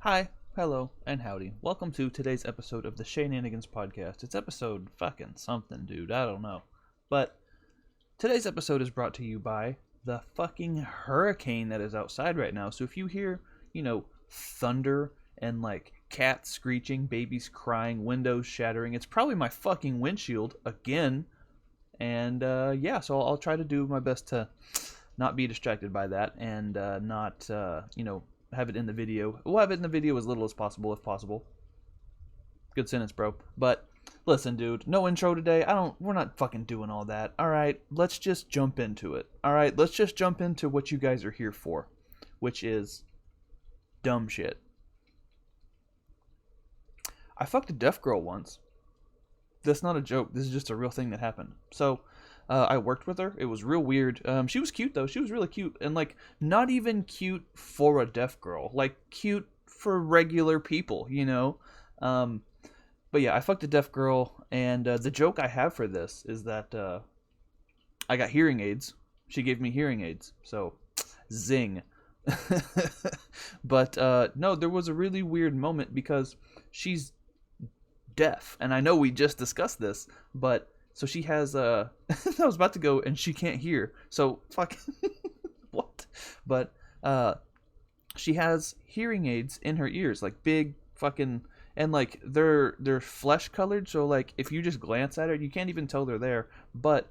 Hi, hello, and howdy. Welcome to today's episode of the Shaynanigans podcast. It's episode fucking something, dude. I don't know. But today's episode is brought to you by the fucking hurricane that is outside right now. So if you hear, thunder and like cats screeching, babies crying, windows shattering, it's probably my fucking windshield again. And so I'll try to do my best to not be distracted by that and not, have it in the video. We'll have it in the video as little as possible, if possible. Good sentence, bro. But listen, dude, no intro today. We're not fucking doing all that. All right, let's just jump into it. All right, let's just jump into what you guys are here for, which is dumb shit. I fucked a deaf girl once. That's not a joke. This is just a real thing that happened. So, I worked with her. It was real weird. She was cute though. She was really cute, and like not even cute for a deaf girl. Like cute for regular people, But yeah, I fucked a deaf girl, and the joke I have for this is that I got hearing aids. She gave me hearing aids, so zing. But no, there was a really weird moment because she's deaf, and I know we just discussed this, but so she has I was about to go and she can't hear, so fuck. What? But she has hearing aids in her ears, like big fucking, and like they're flesh colored, so like if you just glance at it you can't even tell they're there. But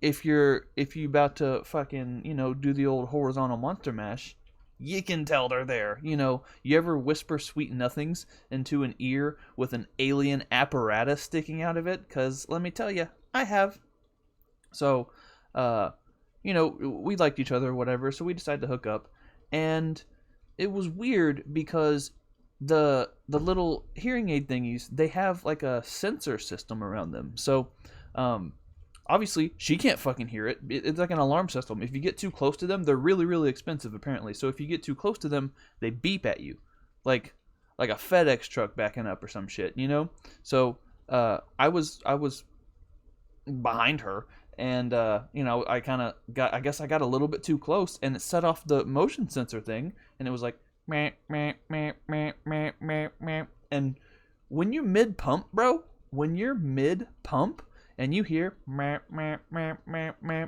if you about to fucking do the old horizontal monster mash, you can tell they're there. You ever whisper sweet nothings into an ear with an alien apparatus sticking out of it? Because let me tell you, I have. So, we liked each other or whatever, so we decided to hook up. And it was weird because the little hearing aid thingies, they have like a sensor system around them. So, obviously, she can't fucking hear it. It's like an alarm system. If you get too close to them, they're really, really expensive, apparently. So if you get too close to them, they beep at you. Like a FedEx truck backing up or some shit, So I was behind her, and, I kind of I guess I got a little bit too close, and it set off the motion sensor thing, and it was like, meh, meh, meh, meh, meh, meh, meh. And when you're mid-pump, bro, and you hear meh, meh, meh, meh, meh,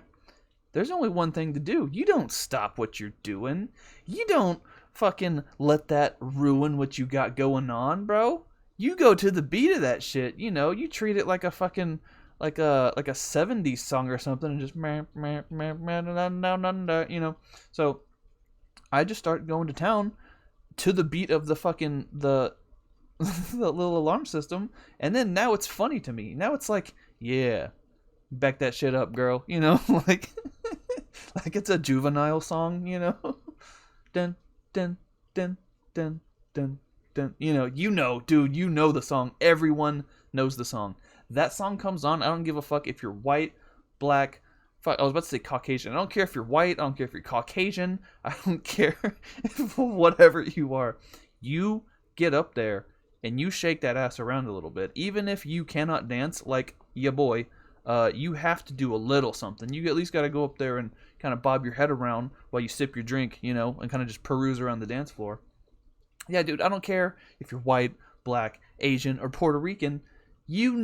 there's only one thing to do. You don't stop what you're doing. You don't fucking let that ruin what you got going on, bro. You go to the beat of that shit. You treat it like a fucking like a 70s song or something, and just meh, meh, meh, meh, da, da, da, da, So I just start going to town to the beat of the fucking the little alarm system, and then now it's funny to me. Now it's like, yeah, back that shit up, girl. Like like it's a Juvenile song, dun dun dun dun dun dun. Dude, the song. Everyone knows the song. That song comes on, I don't give a fuck if you're white, black, fuck, I was about to say Caucasian. I don't care if you're white, I don't care if you're Caucasian, I don't care if whatever you are. You get up there and you shake that ass around a little bit. Even if you cannot dance like ya boy, you have to do a little something. You at least got to go up there and kind of bob your head around while you sip your drink, and kind of just peruse around the dance floor. Yeah, dude, I don't care if you're white, black, Asian, or Puerto Rican. When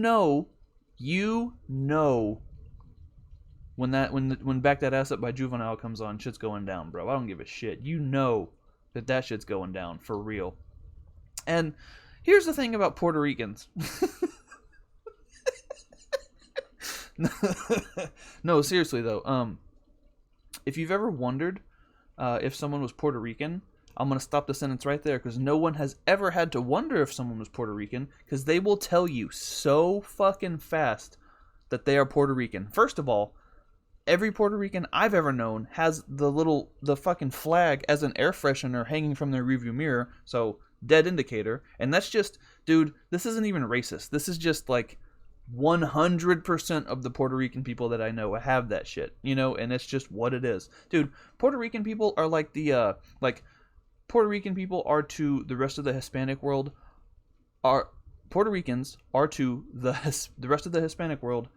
Back That Ass Up by Juvenile comes on, shit's going down, bro. I don't give a shit. That shit's going down for real. And here's the thing about Puerto Ricans. No, seriously though. If you've ever wondered if someone was Puerto Rican, I'm going to stop the sentence right there, because no one has ever had to wonder if someone was Puerto Rican, because they will tell you so fucking fast that they are Puerto Rican. First of all, every Puerto Rican I've ever known has the fucking flag as an air freshener hanging from their rearview mirror, so dead indicator. And that's just, dude, this isn't even racist. This is just like 100% of the Puerto Rican people that I know have that shit, and it's just what it is. Dude, Puerto Rican people are like Puerto Rican people are to the rest of the Hispanic world, Puerto Ricans are to the rest of the Hispanic world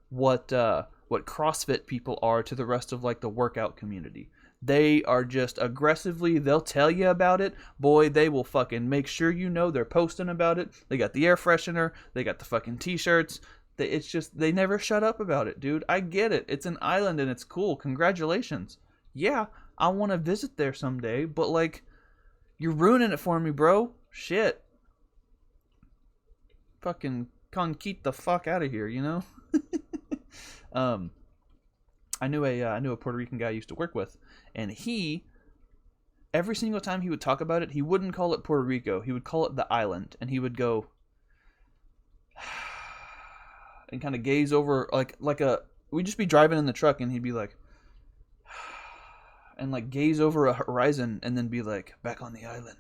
what CrossFit people are to the rest of like the workout community. They are just aggressively, they'll tell you about it. Boy, they will fucking make sure you know they're posting about it. They got the air freshener. They got the fucking t-shirts. It's just, they never shut up about it, dude. I get it. It's an island and it's cool. Congratulations. Yeah, I want to visit there someday, but like, you're ruining it for me, bro. Shit. Fucking keep the fuck out of here, you know? I knew a Puerto Rican guy I used to work with, and every single time he would talk about it, he wouldn't call it Puerto Rico. He would call it the island, and he would go and kind of gaze over we'd just be driving in the truck, and he'd be like, and like gaze over a horizon, and then be like, back on the island,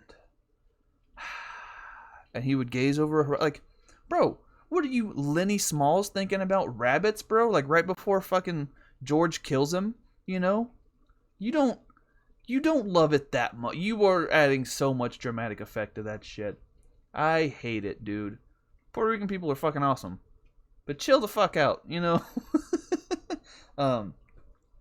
and he would gaze over like, bro, what are you, Lenny Smalls, thinking about rabbits, bro? Like right before fucking George kills him, you know? You don't love it that much. You are adding so much dramatic effect to that shit. I hate it, dude. Puerto Rican people are fucking awesome. But chill the fuck out, you know?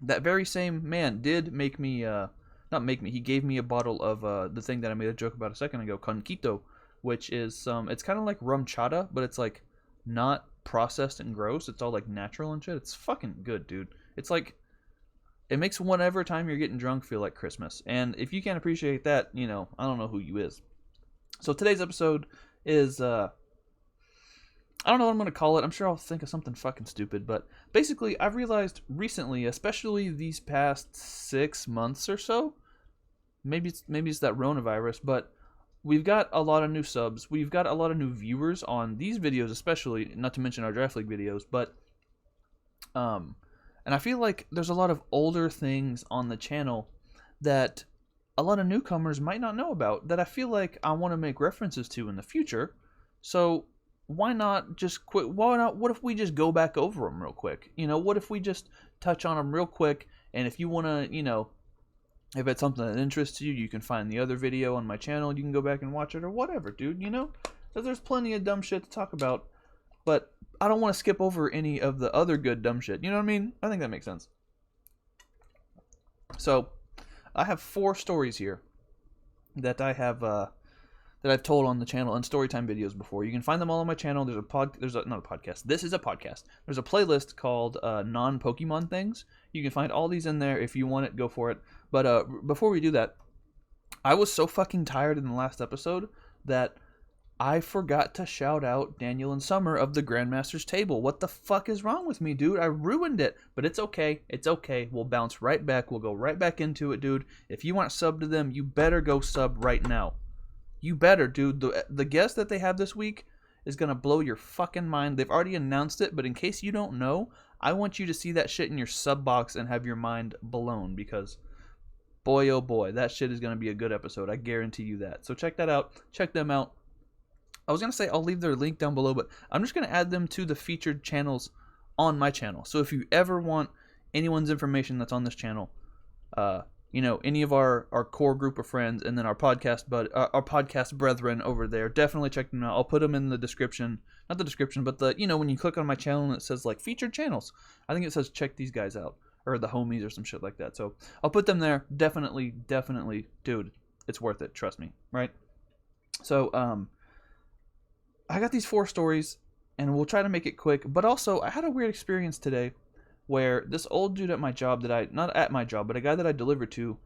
That very same man did make me, not make me, he gave me a bottle of the thing that I made a joke about a second ago, Conquito, which is, it's kind of like rum chata, but it's like not processed and gross. It's all like natural and shit. It's fucking good, dude. It's like, it makes whatever time you're getting drunk feel like Christmas. And if you can't appreciate that, you know, I don't know who you is. So today's episode is, I don't know what I'm going to call it. I'm sure I'll think of something fucking stupid. But basically, I've realized recently, especially these past 6 months or so, maybe it's that Ronavirus, but we've got a lot of new subs. We've got a lot of new viewers on these videos, especially, not to mention our Draft League videos. But, and I feel like there's a lot of older things on the channel that a lot of newcomers might not know about, that I feel like I want to make references to in the future. So why not just quit? What if we just go back over them real quick? You know, what if we just touch on them real quick? And if you want to, you know, if it's something that interests you, you can find the other video on my channel. You can go back and watch it or whatever, dude, you know? There's plenty of dumb shit to talk about. But I don't want to skip over any of the other good dumb shit. You know what I mean? I think that makes sense. So, I have 4 stories here that I have that I've told on the channel in storytime videos before. You can find them all on my channel. Not a podcast. This is a podcast. There's a playlist called non-Pokemon things. You can find all these in there. If you want it, go for it. But before we do that, I was so fucking tired in the last episode that I forgot to shout out Daniel and Summer of the Grandmaster's Table. What the fuck is wrong with me, dude? I ruined it. But it's okay. It's okay. We'll bounce right back. We'll go right back into it, dude. If you want to sub to them, you better go sub right now. You better, dude. The guest that they have this week is going to blow your fucking mind. They've already announced it, but in case you don't know, I want you to see that shit in your sub box and have your mind blown, because boy, oh boy, that shit is going to be a good episode. I guarantee you that. So check that out. Check them out. I was going to say I'll leave their link down below, but I'm just going to add them to the featured channels on my channel. So if you ever want anyone's information that's on this channel, you know, any of our core group of friends, and then our podcast brethren over there, definitely check them out. I'll put them in the description. Not the description, but the, you know, when you click on my channel and it says like featured channels, I think it says check these guys out, or the homies or some shit like that. So I'll put them there. Definitely, dude, it's worth it. Trust me, right? So, I got these 4 stories, and we'll try to make it quick. But also, I had a weird experience today where this old dude at my job not at my job, but a guy that I delivered to,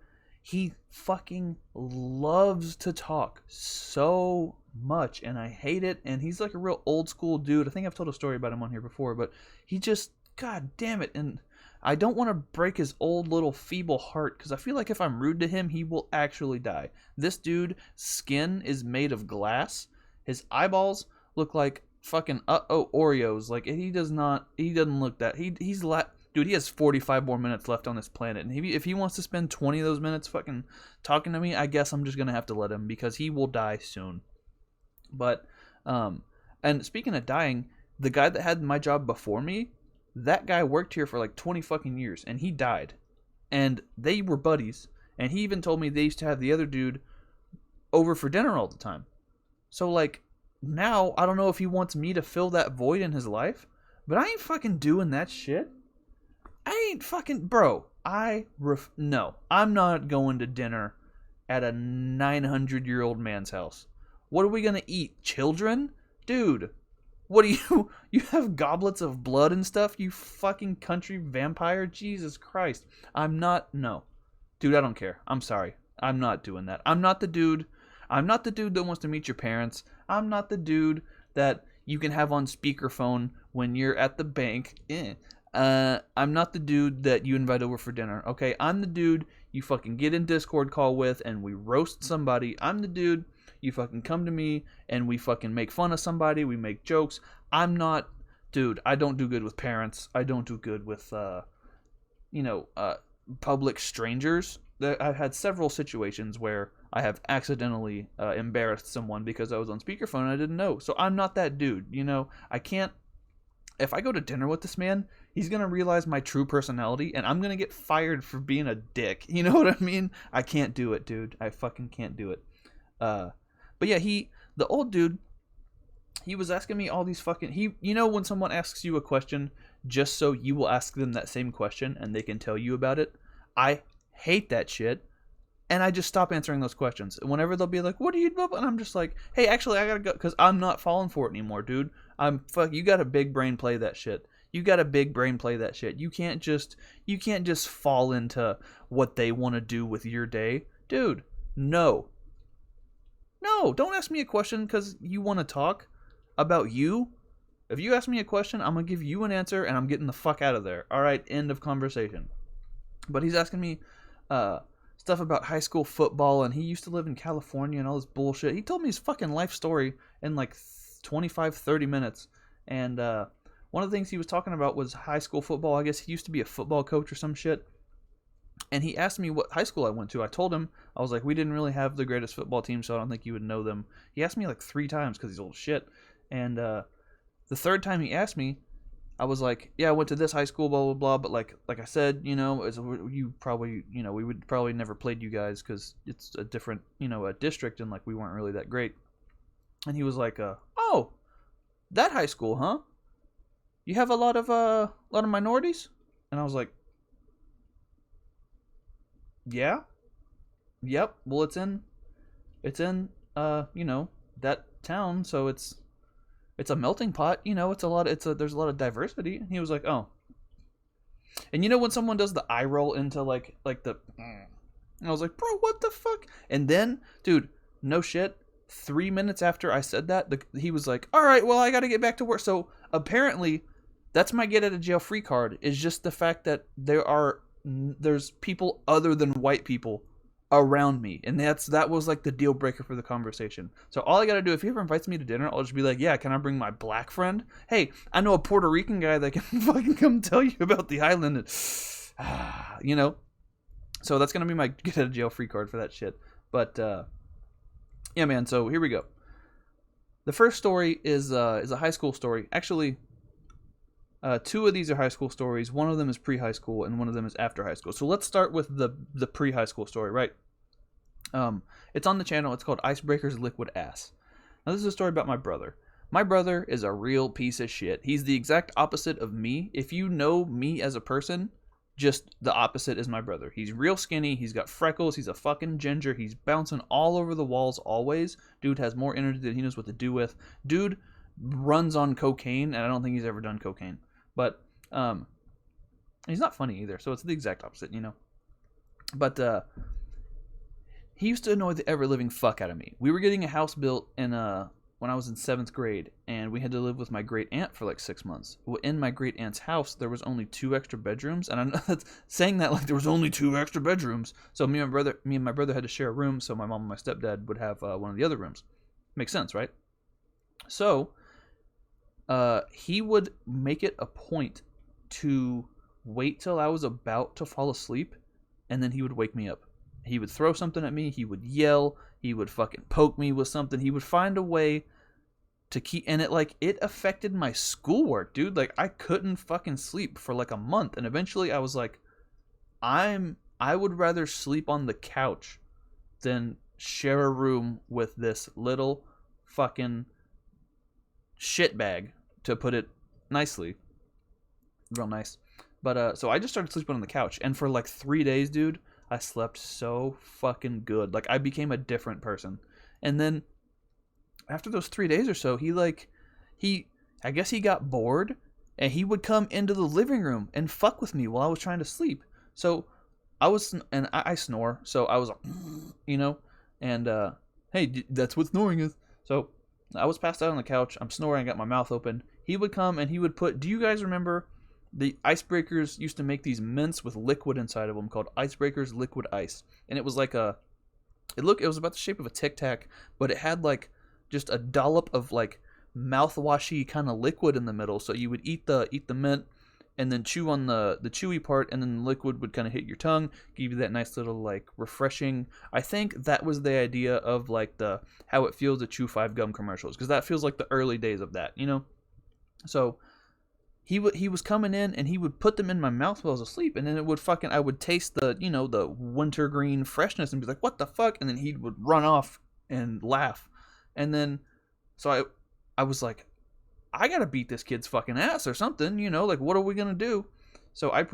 he fucking loves to talk so much, and I hate it. And he's like a real old school dude. I think I've told a story about him on here before, but he just, god damn it. And I don't want to break his old little feeble heart, because I feel like if I'm rude to him, he will actually die. This dude's skin is made of glass. His eyeballs look like fucking Oreos. Like, he doesn't look that. Dude, he has 45 more minutes left on this planet. And if he wants to spend 20 of those minutes fucking talking to me, I guess I'm just going to have to let him, because he will die soon. But, and speaking of dying, the guy that had my job before me, that guy worked here for like 20 fucking years, and he died. And they were buddies. And he even told me they used to have the other dude over for dinner all the time. So, like, now, I don't know if he wants me to fill that void in his life, but I ain't fucking doing that shit. I ain't fucking, bro, No, I'm not going to dinner at a 900-year-old man's house. What are we gonna eat? Children? Dude, what do you... You have goblets of blood and stuff, you fucking country vampire? Jesus Christ. No. Dude, I don't care. I'm sorry. I'm not doing that. I'm not the dude that wants to meet your parents. I'm not the dude that you can have on speakerphone when you're at the bank. I'm not the dude that you invite over for dinner, okay? I'm the dude you fucking get in Discord call with and we roast somebody. I'm the dude you fucking come to me and we fucking make fun of somebody. We make jokes. I'm not... Dude, I don't do good with parents. I don't do good with, public strangers. I've had several situations where I have accidentally embarrassed someone because I was on speakerphone and I didn't know. So I'm not that dude, I can't... If I go to dinner with this man, he's going to realize my true personality, and I'm going to get fired for being a dick. You know what I mean? I can't do it, dude. I fucking can't do it. But yeah, the old dude, he was asking me all these fucking... when someone asks you a question just so you will ask them that same question and they can tell you about it? I hate that shit. And I just stop answering those questions. And whenever they'll be like, what do you do? And I'm just like, hey, actually, I gotta go. Because I'm not falling for it anymore, dude. You gotta big brain play that shit. You can't just fall into what they want to do with your day. Dude, no. No, don't ask me a question because you want to talk about you. If you ask me a question, I'm going to give you an answer and I'm getting the fuck out of there. All right, end of conversation. But he's asking me stuff about high school football, and he used to live in California and all this bullshit. He told me his fucking life story in like 25, 30 minutes. And one of the things he was talking about was high school football. I guess he used to be a football coach or some shit. And he asked me what high school I went to. I told him, I was like, we didn't really have the greatest football team, so I don't think you would know them. He asked me like 3 times because he's old shit. And the third time he asked me, I was like, yeah, I went to this high school, blah, blah, blah. But like I said, you probably, we would probably never played you guys because it's a different, a district, and like we weren't really that great. And he was like, oh, that high school, huh? You have a lot of minorities? And I was like, yeah, yep. Well, it's in that town, so it's a melting pot. There's a lot of diversity. And he was like, oh. And when someone does the eye roll into like the, and I was like, bro, what the fuck? And then, dude, no shit. 3 minutes after I said that, he was like, all right, well, I got to get back to work. So apparently, that's my get out of jail free card. Is just the fact that there's people other than white people around me, and that was like the deal breaker for the conversation. So all I gotta do, if he ever invites me to dinner, I'll just be like, yeah, can I bring my black friend? Hey, I know a Puerto Rican guy that can fucking come tell you about the island, and, so that's gonna be my get out of jail free card for that shit. But yeah, man, so here we go. The first story is a high school story. Actually, 2 of these are high school stories. One of them is pre-high school, and one of them is after high school. So let's start with the pre-high school story, right? It's on the channel. It's called Icebreaker's Liquid Ass. Now, this is a story about my brother. My brother is a real piece of shit. He's the exact opposite of me. If you know me as a person, just the opposite is my brother. He's real skinny. He's got freckles. He's a fucking ginger. He's bouncing all over the walls always. Dude has more energy than he knows what to do with. Dude runs on cocaine, and I don't think he's ever done cocaine. But he's not funny either, so it's the exact opposite, But he used to annoy the ever-living fuck out of me. We were getting a house built when I was in 7th grade, and we had to live with my great-aunt for like 6 months. Well, in my great-aunt's house, there was only 2 extra bedrooms, and I'm not saying that like there was only 2 extra bedrooms. So me and my brother had to share a room, so my mom and my stepdad would have one of the other rooms. Makes sense, right? So he would make it a point to wait till I was about to fall asleep, and then he would wake me up. He would throw something at me. He would yell. He would fucking poke me with something. He would find a way to keep... And it affected my schoolwork, dude. Like, I couldn't fucking sleep for like a month. And eventually I was like, I would rather sleep on the couch than share a room with this little fucking shitbag, to put it nicely. Real nice. But so I just started sleeping on the couch, and for like 3 days, dude, I slept so fucking good. Like I became a different person. And then after those 3 days or so, he I guess he got bored, and he would come into the living room and fuck with me while I was trying to sleep. So I snore, so I was like, you know, and hey, that's what snoring is. So I was passed out on the couch. I'm snoring. I got my mouth open. He would come and he would put. Do you guys remember the icebreakers used to make these mints with liquid inside of them called icebreakers liquid ice? And it was like it was about the shape of a Tic Tac, but it had like just a dollop of like mouthwashy kind of liquid in the middle. So you would eat the mint and then chew on the chewy part, and then the liquid would kind of hit your tongue, give you that nice little like refreshing. I think that was the idea of like the how it feels to chew 5 gum commercials, because that feels like the early days of that, you know. So he was coming in and he would put them in my mouth while I was asleep, and then it would fucking I would taste the, you know, the wintergreen freshness and be like, what the fuck, and then he would run off and laugh, and then so I was like, I gotta beat this kid's fucking ass or something, you know, like what are we gonna do? So I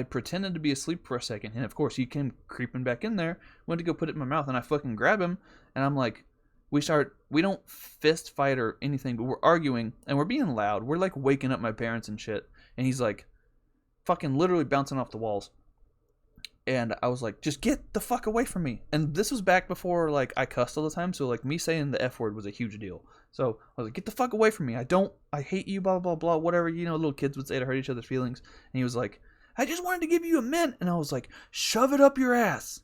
pretended to be asleep for a second, and of course he came creeping back in there, went to go put it in my mouth, and I fucking grab him, and I'm like, we don't fist fight or anything, but we're arguing, and we're being loud, we're like waking up my parents and shit, and he's like fucking literally bouncing off the walls. And I was like, just get the fuck away from me. And this was back before like I cussed all the time, so like me saying the F word was a huge deal. So I was like, get the fuck away from me. I hate you, blah, blah, blah, whatever, you know, little kids would say to hurt each other's feelings. And he was like, I just wanted to give you a mint. And I was like, shove it up your ass.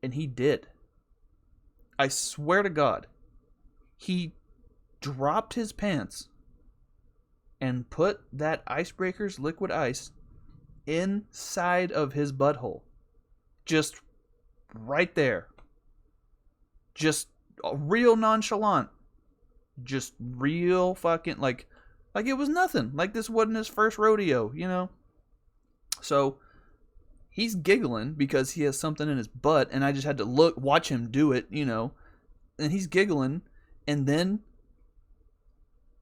And he did. I swear to God, he dropped his pants and put that Icebreaker's liquid ice inside of his butthole. Just right there. Just real nonchalant. Just real fucking like it was nothing. Like this wasn't his first rodeo, you know? So he's giggling because he has something in his butt, and I just had to watch him do it, you know? And he's giggling, and then,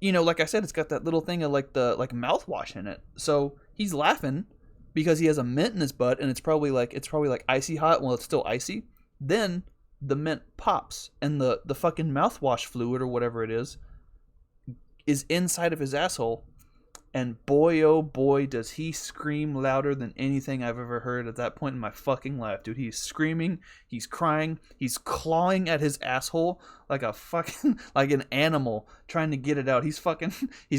you know, like I said, it's got that little thing of like the mouthwash in it. So he's laughing because he has a mint in his butt, and it's probably like icy hot. Well, it's still icy. Then the mint pops, and the fucking mouthwash fluid or whatever it is inside of his asshole. And boy, oh boy, does he scream louder than anything I've ever heard at that point in my fucking life, dude. He's screaming, he's crying, he's clawing at his asshole like a fucking, like an animal trying to get it out. He's fucking, he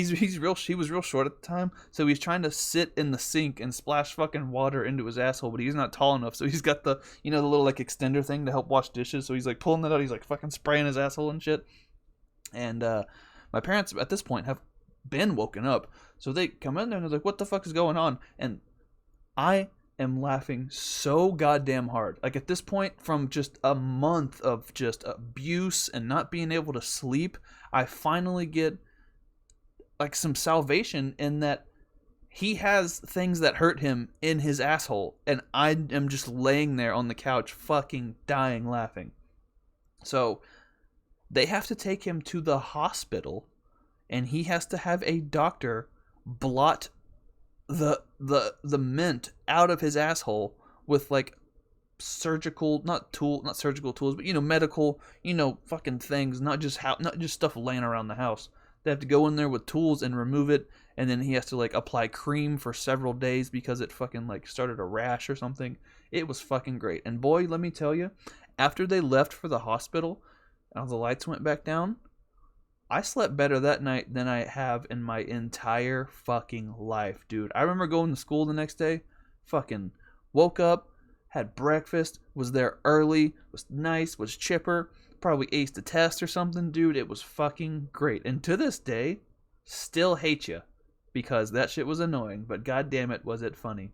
was real short at the time, so he's trying to sit in the sink and splash fucking water into his asshole, but he's not tall enough, so he's got the, you know, the little like extender thing to help wash dishes, so he's like pulling that out, he's like fucking spraying his asshole and shit. And my parents at this point have been woken up, so they come in there and they're like, what the fuck is going on? And I am laughing so goddamn hard. Like at this point, from just a month of just abuse and not being able to sleep, I finally get like some salvation in that he has things that hurt him in his asshole, and I am just laying there on the couch fucking dying laughing. So they have to take him to the hospital, and he has to have a doctor blot the mint out of his asshole with like surgical, not surgical tools, but you know, medical, you know, fucking things, not just stuff laying around the house. They have to go in there with tools and remove it, and then he has to like apply cream for several days because it fucking like started a rash or something. It was fucking great. And boy, let me tell you, after they left for the hospital and the lights went back down, I slept better that night than I have in my entire fucking life, dude. I remember going to school the next day, fucking woke up, had breakfast, was there early, was nice, was chipper, probably aced a test or something, dude. It was fucking great. And to this day, still hate you because that shit was annoying, but goddamn it, was it funny.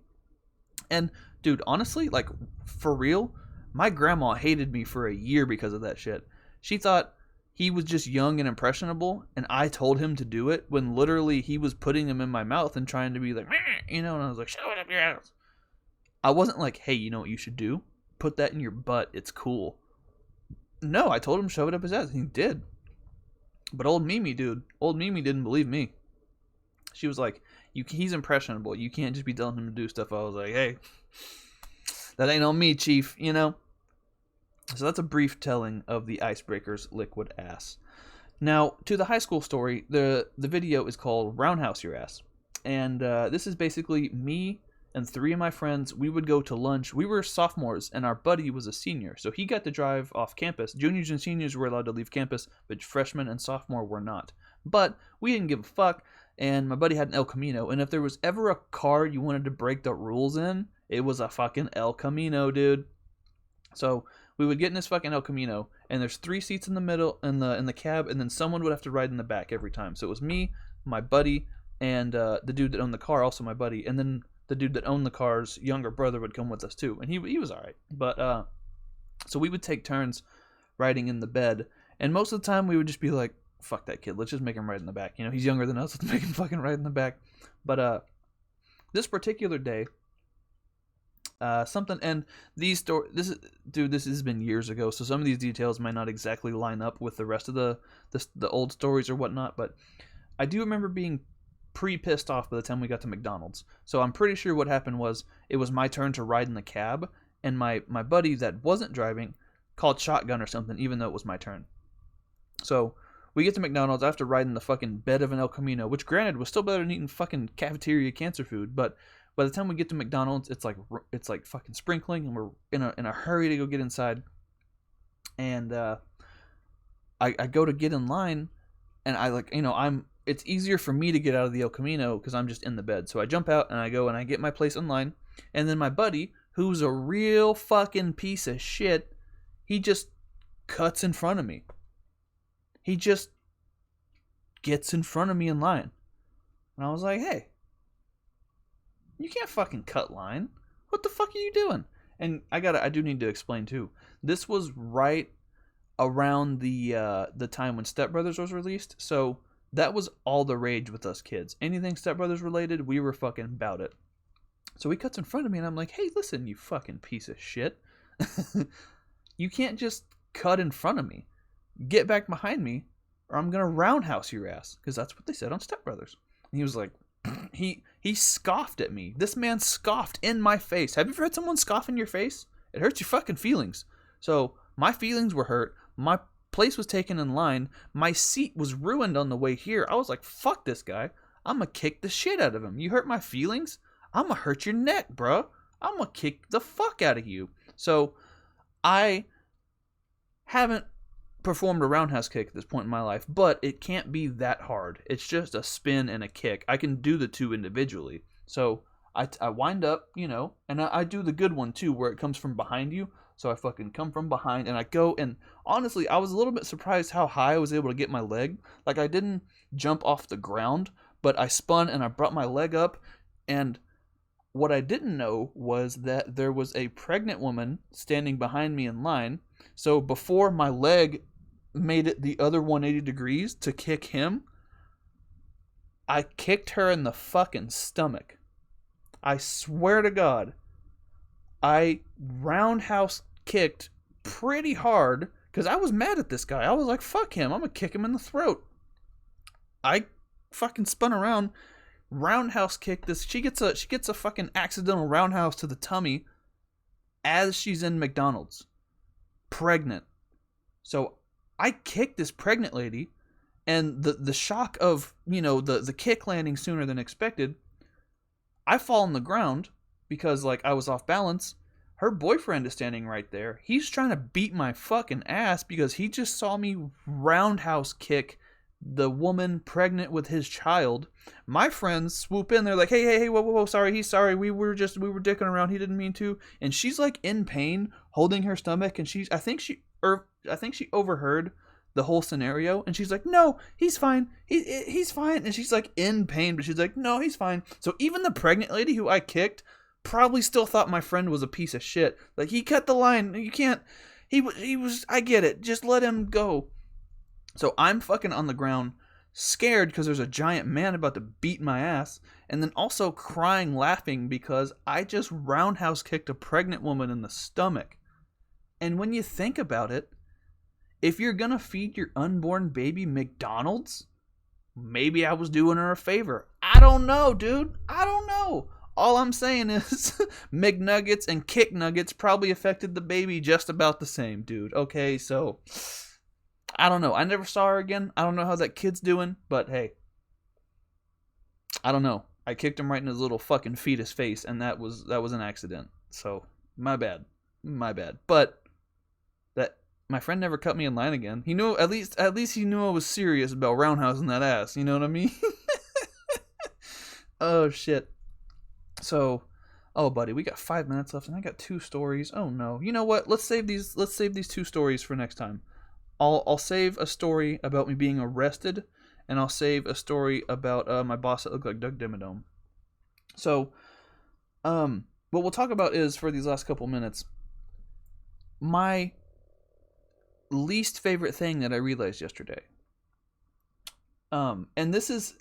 And dude, honestly, like for real, my grandma hated me for a year because of that shit. She thought he was just young and impressionable, and I told him to do it when literally he was putting them in my mouth and trying to be like, you know, and I was like, shove it up your ass. I wasn't like, hey, you know what you should do? Put that in your butt. It's cool. No, I told him shove it up his ass, and he did. But old Mimi, dude, old Mimi didn't believe me. She was like, he's impressionable. You can't just be telling him to do stuff. I was like, hey, that ain't on me, chief, you know? So that's a brief telling of the icebreaker's liquid ass. Now, to the high school story, the video is called Roundhouse Your Ass. And this is basically me and 3 of my friends. We would go to lunch. We were sophomores, and our buddy was a senior. So he got to drive off campus. Juniors and seniors were allowed to leave campus, but freshmen and sophomore were not. But we didn't give a fuck, and my buddy had an El Camino. And if there was ever a car you wanted to break the rules in, it was a fucking El Camino, dude. So we would get in this fucking El Camino, and there's 3 seats in the middle in the cab, and then someone would have to ride in the back every time. So it was me, my buddy, and the dude that owned the car, also my buddy, and then the dude that owned the car's younger brother would come with us too, and he was all right. But so we would take turns riding in the bed, and most of the time we would just be like, "Fuck that kid, let's just make him ride in the back." You know, he's younger than us, let's make him fucking ride in the back. But this particular day, something, and this has been years ago, so some of these details might not exactly line up with the rest of the old stories or whatnot, but I do remember being pretty pissed off by the time we got to McDonald's. So I'm pretty sure what happened was it was my turn to ride in the cab, and my buddy that wasn't driving called shotgun or something, even though it was my turn. So we get to McDonald's after riding the fucking bed of an El Camino, which granted was still better than eating fucking cafeteria cancer food, but by the time we get to McDonald's, it's like fucking sprinkling, and we're in a hurry to go get inside. And I go to get in line, and it's easier for me to get out of the El Camino because I'm just in the bed. So I jump out and I go and I get my place in line. And then my buddy, who's a real fucking piece of shit, he just cuts in front of me. He just gets in front of me in line. And I was like, hey, you can't fucking cut line. What the fuck are you doing? And I do need to explain too. This was right around the time when Step Brothers was released. So that was all the rage with us kids. Anything Step Brothers related, we were fucking about it. So he cuts in front of me, and I'm like, hey, listen, you fucking piece of shit. You can't just cut in front of me. Get back behind me, or I'm going to roundhouse your ass. Because that's what they said on Step Brothers. And he was like, he scoffed at me. This man scoffed in my face. Have you ever had someone scoff in your face? It hurts your fucking feelings. So my feelings were hurt. My place was taken in line. My seat was ruined on the way here. I was like, fuck this guy. I'm going to kick the shit out of him. You hurt my feelings? I'm going to hurt your neck, bro. I'm going to kick the fuck out of you. So I haven't performed a roundhouse kick at this point in my life, but it can't be that hard. It's just a spin and a kick. I can do the two individually. So I wind up, and I do the good one too, where it comes from behind you. So I fucking come from behind, and I go, and honestly, I was a little bit surprised how high I was able to get my leg. Like, I didn't jump off the ground, but I spun, and I brought my leg up, and what I didn't know was that there was a pregnant woman standing behind me in line. So before my leg made it the other 180 degrees to kick him, I kicked her in the fucking stomach. I swear to God. I roundhouse kicked pretty hard because I was mad at this guy. I was like, fuck him. I'm going to kick him in the throat. I fucking spun around, roundhouse kicked this. She gets a fucking accidental roundhouse to the tummy as she's in McDonald's. Pregnant. So I kicked this pregnant lady, and the shock of, the kick landing sooner than expected, I fall on the ground because, I was off balance. Her boyfriend is standing right there. He's trying to beat my fucking ass because he just saw me roundhouse kick the woman pregnant with his child. My friends swoop in. They're like, hey, whoa, sorry, he's sorry. We were dicking around. He didn't mean to. And she's in pain, holding her stomach, and I think she overheard the whole scenario, and she's like, no, he's fine. He's fine. And she's in pain, but she's like, no, he's fine. So even the pregnant lady who I kicked probably still thought my friend was a piece of shit. He cut the line. You can't. He was. I get it. Just let him go. So I'm fucking on the ground, scared because there's a giant man about to beat my ass, and then also crying, laughing because I just roundhouse kicked a pregnant woman in the stomach. And when you think about it, if you're gonna feed your unborn baby McDonald's, maybe I was doing her a favor. I don't know, dude. I don't know. All I'm saying is McNuggets and Kick Nuggets probably affected the baby just about the same, dude. Okay, so I don't know. I never saw her again. I don't know how that kid's doing, but hey, I don't know. I kicked him right in his little fucking fetus face, and that was an accident. So my bad. But that my friend never cut me in line again. He knew at least he knew I was serious about roundhousing that ass. You know what I mean? Oh shit. So, oh buddy, we got 5 minutes left, and I got 2 stories. Oh no. You know what? Let's save these 2 stories for next time. I'll save a story about me being arrested, and I'll save a story about my boss that looked like Doug Dimmadome. So, what we'll talk about is, for these last couple minutes, my least favorite thing that I realized yesterday. And this is,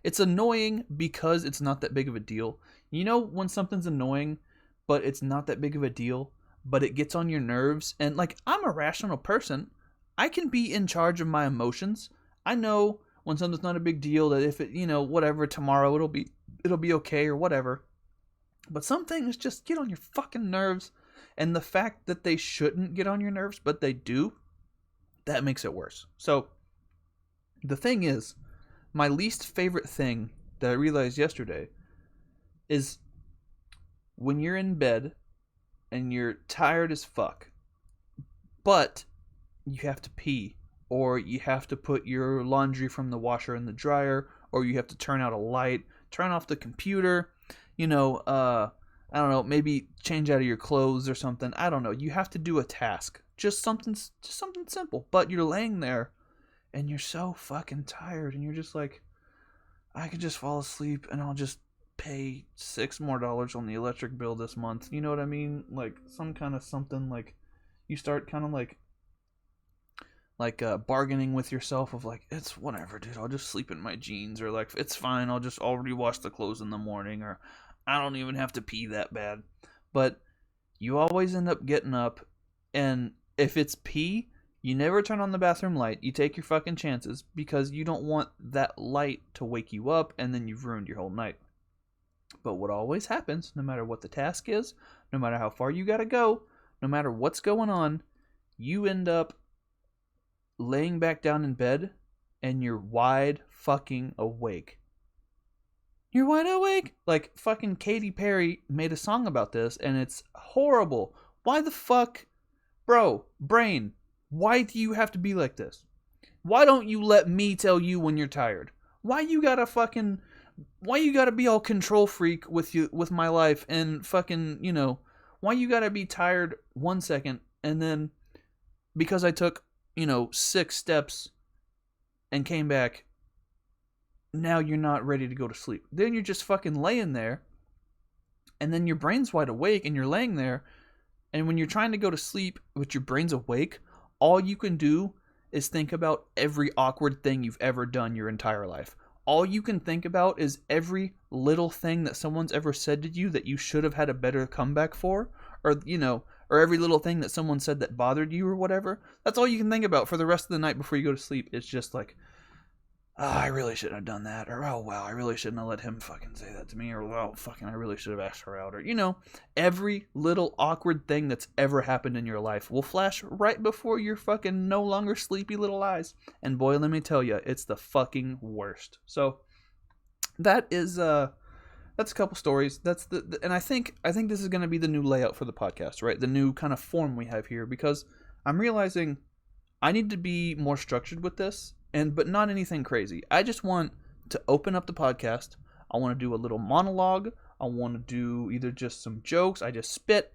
it's annoying because it's not that big of a deal. You know when something's annoying, but it's not that big of a deal, but it gets on your nerves, and like, I'm a rational person. I can be in charge of my emotions. I know when something's not a big deal, that if it, whatever, tomorrow it'll be okay or whatever. But some things just get on your fucking nerves, and the fact that they shouldn't get on your nerves, but they do, that makes it worse. So, the thing is, my least favorite thing that I realized yesterday is when you're in bed and you're tired as fuck, but you have to pee, or you have to put your laundry from the washer in the dryer, or you have to turn out a light, turn off the computer, I don't know, maybe change out of your clothes or something. I don't know. You have to do a task. Just something simple. But you're laying there and you're so fucking tired, and you're just like, I could just fall asleep and I'll just pay $6 more on the electric bill this month. You know what I mean? Like some kind of something, like you start kind of like bargaining with yourself of like, it's whatever, dude, I'll just sleep in my jeans, or like, it's fine, I'll rewash the clothes in the morning, or I don't even have to pee that bad. But you always end up getting up, and if it's pee, you never turn on the bathroom light. You take your fucking chances, because you don't want that light to wake you up, and then you've ruined your whole night. But what always happens, no matter what the task is, no matter how far you gotta go, no matter what's going on, you end up laying back down in bed, and you're wide fucking awake. You're wide awake. Like, fucking Katy Perry made a song about this, and it's horrible. Why the fuck? Bro, brain, why do you have to be like this? Why don't you let me tell you when you're tired? Why you gotta be all control freak with my life, and fucking, why you gotta be tired 1 second, and then because I took 6 steps and came back, now you're not ready to go to sleep. Then you're just fucking laying there, and then your brain's wide awake, and you're laying there, and when you're trying to go to sleep but your brain's awake, all you can do is think about every awkward thing you've ever done your entire life. All you can think about is every little thing that someone's ever said to you that you should have had a better comeback for, or every little thing that someone said that bothered you or whatever. That's all you can think about for the rest of the night before you go to sleep. It's just like, oh, I really shouldn't have done that, or oh wow, I really shouldn't have let him fucking say that to me, or oh fucking, I really should have asked her out, or every little awkward thing that's ever happened in your life will flash right before your fucking no longer sleepy little eyes, and boy, let me tell you, it's the fucking worst. So that is that's a couple stories. That's and I think this is going to be the new layout for the podcast, right? The new kind of form we have here, because I'm realizing I need to be more structured with this. But not anything crazy. I just want to open up the podcast. I want to do a little monologue. I want to do either just some jokes. I just spit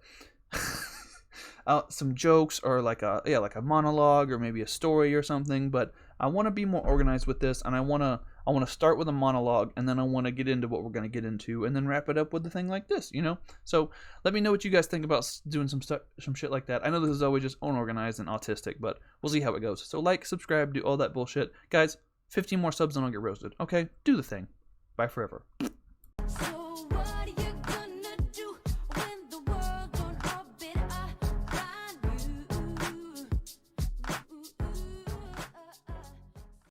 some jokes, or like a monologue, or maybe a story or something. But I want to be more organized with this, and I want to start with a monologue, and then I want to get into what we're going to get into, and then wrap it up with a thing like this, So let me know what you guys think about doing some shit like that. I know this is always just unorganized and autistic, but we'll see how it goes. So like, subscribe, do all that bullshit. Guys, 15 more subs and I'll get roasted. Okay? Do the thing. Bye forever.